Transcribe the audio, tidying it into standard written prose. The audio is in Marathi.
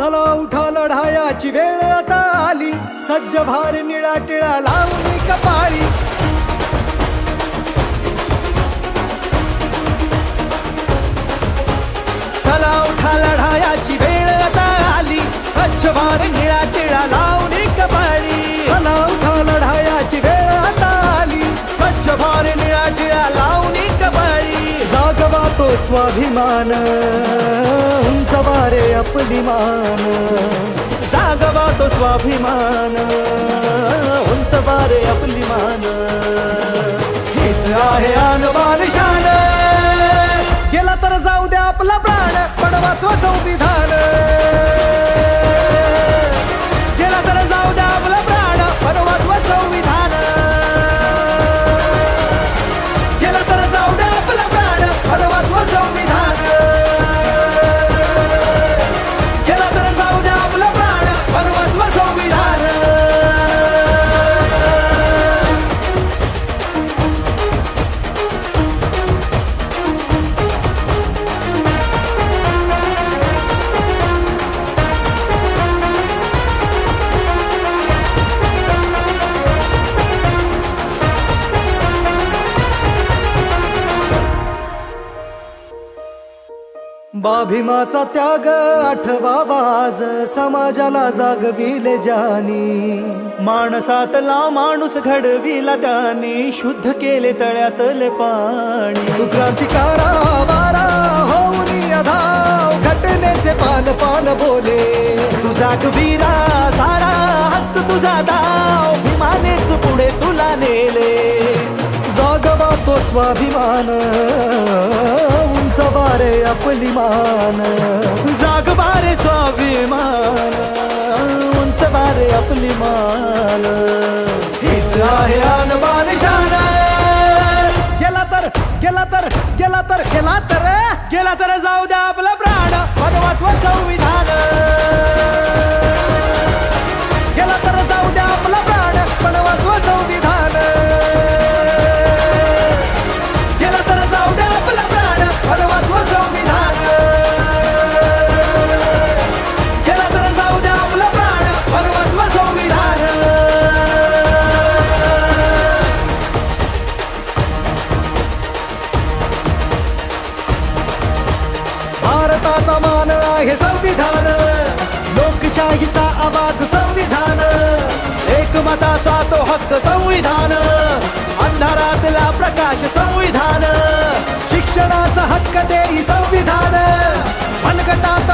चला उठा लढायाची वेळ आता आली, सज्ज भार निळा टिळा लावून कपाळी. चला उठा लढायाची वेळ आता आली, सज्ज भार निळा टिळा लावून कपाळी. चला उठा लढायाची वेळ आता आली, सज्ज भार निळा टिळा लावून कपाळी. जागवा तो स्वाभिमान, उंच वारे आपली मान. जागवा तो स्वाभिमान, उंच वारे आपली मान. हेच आहे आणबान शान, गेला तर जाऊ द्या आपला प्राण, पण वाचवा संविधान. गेला तर जाऊ द्या आपला प्राण, पण वाचवा संविधान. गेला तर जाऊ द्या आपला प्राण, पण वाचवा संविधान. गेला तर जाऊ द्या आपला प्राण, पण वाचवा संविधान. बाभीमाचा त्याग आठवावा आज, समाजाला जागविले ज्यानी. माणसातला माणूस घडविला त्यानी, शुद्ध केले तळ्यातले पाणी. तू क्रांतिकारा वारा होऊन अधाव, घटनेचे पान पान बोले. तू जागवीरा सारा हक्क तुझा दाव, भीमानेच पुढे तुला नेले. जागवा तो स्वाभिमान, उंच वारे आपली मान. जागवारे स्वाभिमान, उंच वारे आपली मान. हेच आहे आणबान शान, गेला तर गेला तर गेला तर गेला तर गेला तर जाऊ द्या आपला प्राण, पण वाचवा संविधान. गेला तर जाऊ द्या आपला प्राण, पण वाचवा संविधान. गेला तर जाऊ द्या आपला प्राण, पण वाचवा संविधान. गेला तर जाऊ द्या आपला प्राण, पण वाचवा संविधान. भारताचा मान आहे संविधान, लोकशाहीचा आवाज संविधान. एकमताचा तो हक्क संविधान, अंधारातला प्रकाश संविधान. शिक्षणाचा हक्क देई संविधान, मनगटात